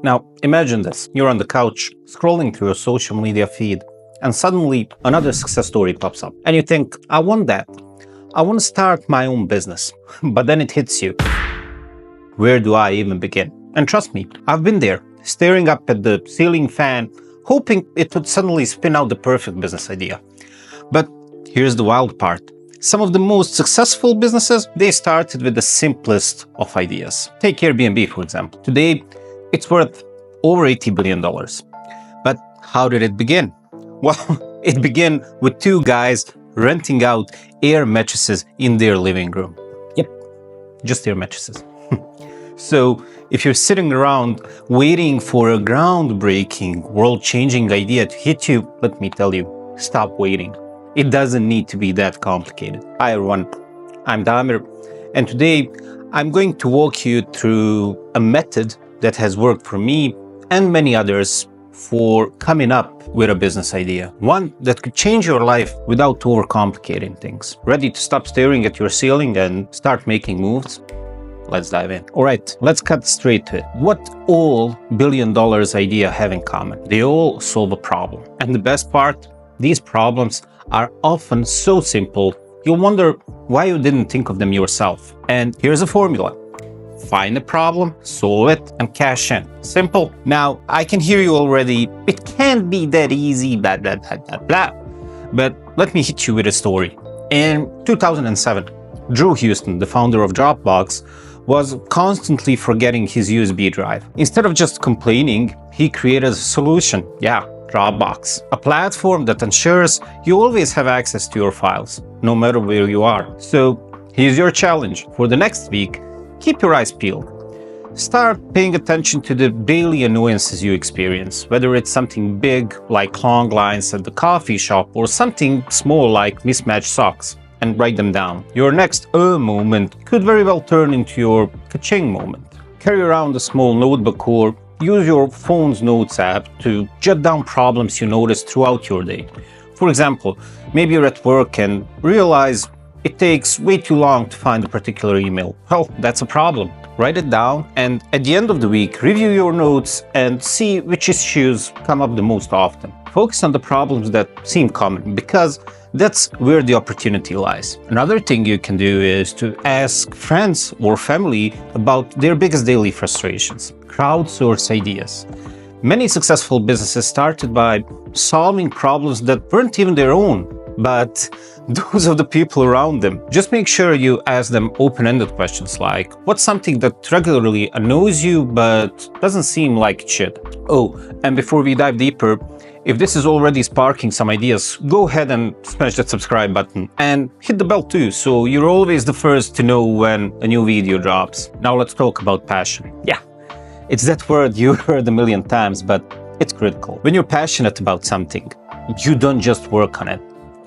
Now, imagine this. You're on the couch, scrolling through your social media feed, and suddenly another success story pops up. And you think, I want that. I want to start my own business. But then it hits you. Where do I even begin? And trust me, I've been there, staring up at the ceiling fan, hoping it would suddenly spin out the perfect business idea. But here's the wild part. Some of the most successful businesses, they started with the simplest of ideas. Take Airbnb, for example. Today, it's worth over $80 billion. But how did it begin? Well, it began with two guys renting out air mattresses in their living room. Yep, just air mattresses. So if you're sitting around waiting for a groundbreaking, world-changing idea to hit you, let me tell you, stop waiting. It doesn't need to be that complicated. Hi everyone, I'm Damir, and today I'm going to walk you through a method that has worked for me and many others for coming up with a business idea. One that could change your life without overcomplicating things. Ready to stop staring at your ceiling and start making moves? Let's dive in. All right, let's cut straight to it. What all billion-dollar ideas have in common? They all solve a problem. And the best part, these problems are often so simple, you'll wonder why you didn't think of them yourself. And here's a formula. Find a problem, solve it, and cash in. Simple. Now, I can hear you already. It can't be that easy, blah, blah, blah, blah, blah. But let me hit you with a story. In 2007, Drew Houston, the founder of Dropbox, was constantly forgetting his USB drive. Instead of just complaining, he created a solution. Yeah, Dropbox, a platform that ensures you always have access to your files, no matter where you are. So here's your challenge. For the next week, keep your eyes peeled. Start paying attention to the daily annoyances you experience, whether it's something big like long lines at the coffee shop or something small like mismatched socks, and write them down. Your next moment could very well turn into your ka-ching moment. Carry around a small notebook or use your phone's notes app to jot down problems you notice throughout your day. For example, maybe you're at work and realize it takes way too long to find a particular email. Well, that's a problem. Write it down, and at the end of the week, review your notes and see which issues come up the most often. Focus on the problems that seem common, because that's where the opportunity lies. Another thing you can do is to ask friends or family about their biggest daily frustrations. Crowdsource ideas. Many successful businesses started by solving problems that weren't even their own, but those of the people around them. Just make sure you ask them open-ended questions like, what's something that regularly annoys you but doesn't seem like it should? Oh, and before we dive deeper, if this is already sparking some ideas, go ahead and smash that subscribe button and hit the bell too, so you're always the first to know when a new video drops. Now let's talk about passion. Yeah, it's that word you heard a million times, but it's critical. When you're passionate about something, you don't just work on it,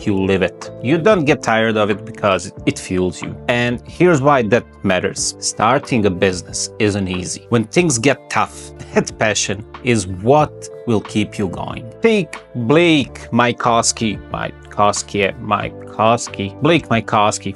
you live it. You don't get tired of it because it fuels you. And here's why that matters. Starting a business isn't easy. When things get tough, that passion is what will keep you going. Take Blake Mycoskie,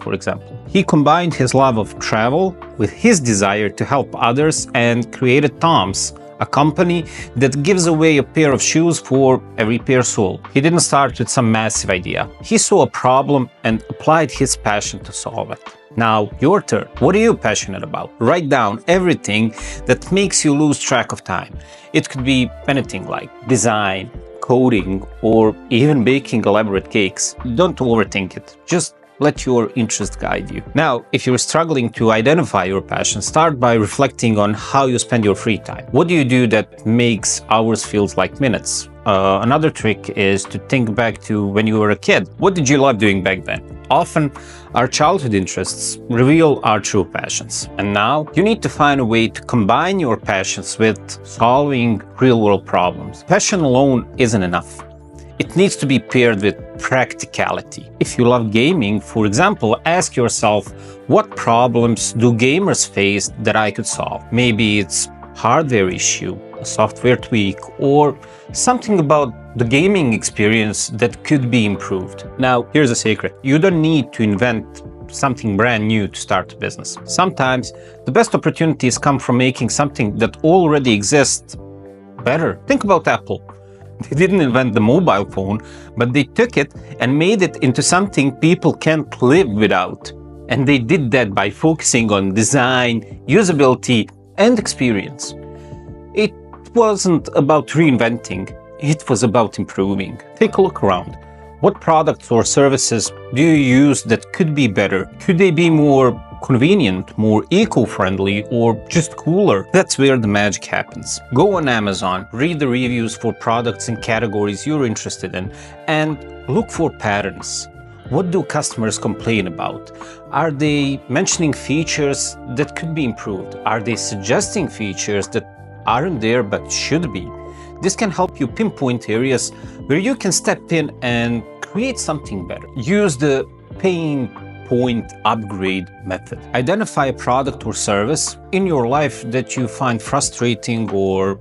for example. He combined his love of travel with his desire to help others and created Tom's, a company that gives away a pair of shoes for every pair sold. He didn't start with some massive idea. He saw a problem and applied his passion to solve it. Now, your turn. What are you passionate about? Write down everything that makes you lose track of time. It could be anything like design, coding, or even baking elaborate cakes. Don't overthink it. Just let your interest guide you. Now, if you're struggling to identify your passion, start by reflecting on how you spend your free time. What do you do that makes hours feel like minutes? Another trick is to think back to when you were a kid. What did you love doing back then? Often, our childhood interests reveal our true passions. And now, you need to find a way to combine your passions with solving real-world problems. Passion alone isn't enough. It needs to be paired with practicality. If you love gaming, for example, ask yourself, what problems do gamers face that I could solve? Maybe it's hardware issue, a software tweak, or something about the gaming experience that could be improved. Now, here's a secret. You don't need to invent something brand new to start a business. Sometimes the best opportunities come from making something that already exists better. Think about Apple. They didn't invent the mobile phone, but they took it and made it into something people can't live without. And they did that by focusing on design, usability, and experience. It wasn't about reinventing, it was about improving. Take a look around. What products or services do you use that could be better? Could they be more convenient, more eco-friendly, or just cooler? That's where the magic happens. Go on Amazon, read the reviews for products and categories you're interested in, and look for patterns. What do customers complain about? Are they mentioning features that could be improved? Are they suggesting features that aren't there but should be? This can help you pinpoint areas where you can step in and create something better. Use the pain point upgrade method. Identify a product or service in your life that you find frustrating or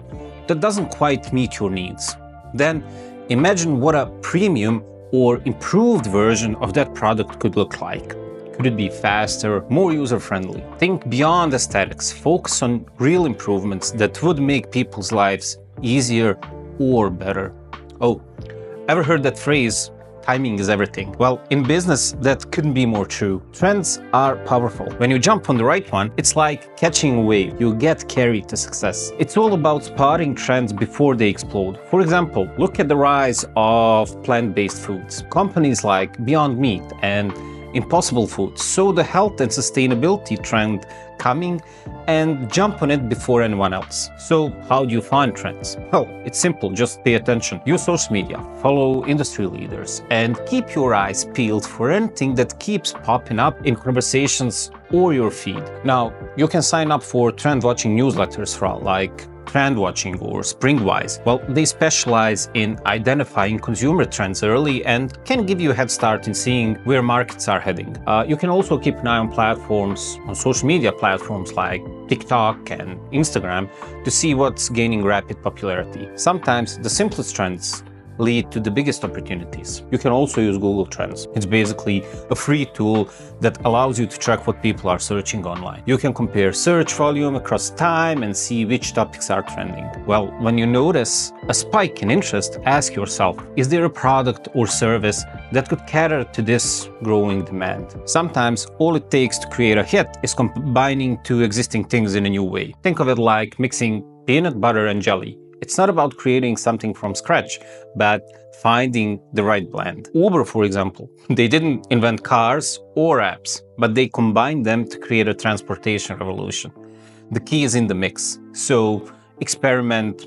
that doesn't quite meet your needs. Then imagine what a premium or improved version of that product could look like. Could it be faster, more user-friendly? Think beyond aesthetics. Focus on real improvements that would make people's lives easier or better. Oh, ever heard that phrase, timing is everything? Well, in business, that couldn't be more true. Trends are powerful. When you jump on the right one, it's like catching a wave. You get carried to success. It's all about spotting trends before they explode. For example, look at the rise of plant-based foods. Companies like Beyond Meat and Impossible Foods saw the health and sustainability trend coming and jump on it before anyone else. So how do you find trends? Well, it's simple, just pay attention. Use social media, follow industry leaders, and keep your eyes peeled for anything that keeps popping up in conversations or your feed. Now, you can sign up for trend watching newsletters like Trend Watching or Springwise. Well, they specialize in identifying consumer trends early and can give you a head start in seeing where markets are heading. You can also keep an eye on social media platforms like TikTok and Instagram to see what's gaining rapid popularity. Sometimes the simplest trends lead to the biggest opportunities. You can also use Google Trends. It's basically a free tool that allows you to track what people are searching online. You can compare search volume across time and see which topics are trending. Well, when you notice a spike in interest, ask yourself, is there a product or service that could cater to this growing demand? Sometimes all it takes to create a hit is combining two existing things in a new way. Think of it like mixing peanut butter and jelly. It's not about creating something from scratch, but finding the right blend. Uber, for example, they didn't invent cars or apps, but they combined them to create a transportation revolution. The key is in the mix. So experiment,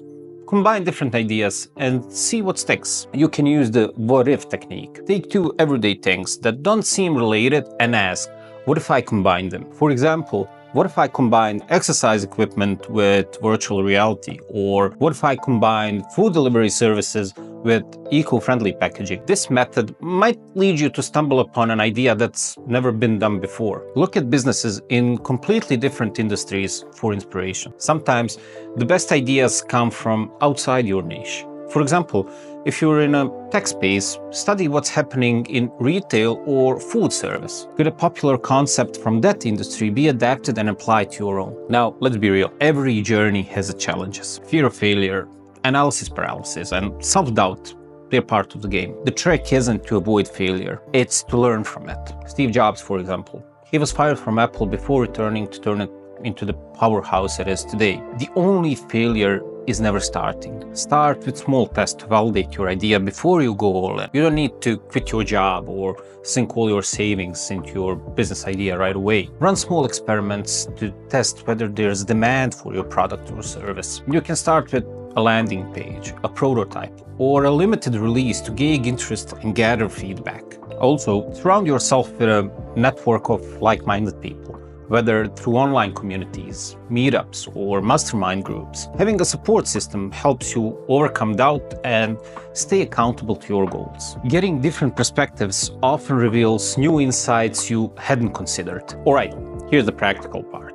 combine different ideas and see what sticks. You can use the what if technique. Take two everyday things that don't seem related and ask, what if I combine them? For example, what if I combine exercise equipment with virtual reality? Or what if I combine food delivery services with eco-friendly packaging? This method might lead you to stumble upon an idea that's never been done before. Look at businesses in completely different industries for inspiration. Sometimes the best ideas come from outside your niche. For example, if you're in a tech space, study what's happening in retail or food service. Could a popular concept from that industry be adapted and applied to your own? Now, let's be real. Every journey has its challenges. Fear of failure, analysis paralysis, and self-doubt. They're part of the game. The trick isn't to avoid failure, it's to learn from it. Steve Jobs, for example, he was fired from Apple before returning to turn it into the powerhouse it is today. The only failure is never starting. Start with small tests to validate your idea before you go all in. You don't need to quit your job or sink all your savings into your business idea right away. Run small experiments to test whether there's demand for your product or service. You can start with a landing page, a prototype, or a limited release to gauge interest and gather feedback. Also, surround yourself with a network of like-minded people, whether through online communities, meetups, or mastermind groups. Having a support system helps you overcome doubt and stay accountable to your goals. Getting different perspectives often reveals new insights you hadn't considered. All right, here's the practical part.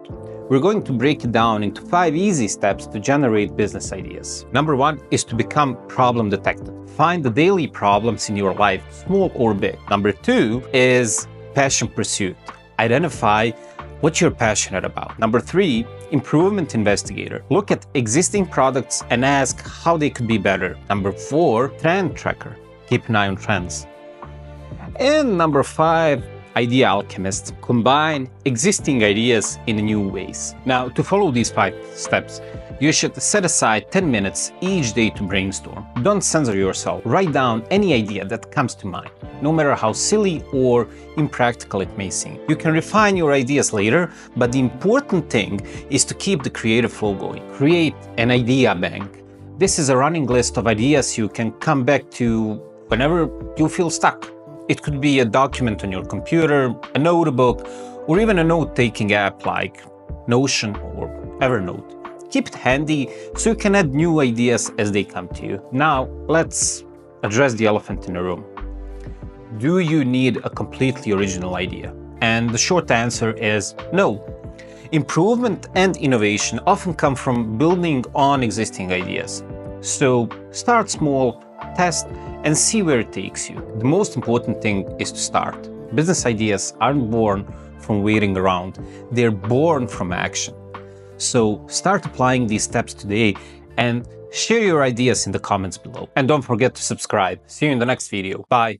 We're going to break it down into 5 easy steps to generate business ideas. Number 1 is to become problem detective. Find the daily problems in your life, small or big. Number 2 is passion pursuit. Identify what you're passionate about. Number 3 improvement investigator. Look at existing products and ask how they could be better. Number 4, trend tracker. Keep an eye on trends. And number 5, idea alchemist. Combine existing ideas in new ways. Now, to follow these 5 steps, you should set aside 10 minutes each day to brainstorm. Don't censor yourself. Write down any idea that comes to mind, no matter how silly or impractical it may seem. You can refine your ideas later, but the important thing is to keep the creative flow going. Create an idea bank. This is a running list of ideas you can come back to whenever you feel stuck. It could be a document on your computer, a notebook, or even a note-taking app like Notion or Evernote. Keep it handy so you can add new ideas as they come to you. Now, let's address the elephant in the room. Do you need a completely original idea? And the short answer is no. Improvement and innovation often come from building on existing ideas. So start small, test, and see where it takes you. The most important thing is to start. Business ideas aren't born from waiting around, they're born from action. So start applying these steps today and share your ideas in the comments below. And don't forget to subscribe. See you in the next video. Bye.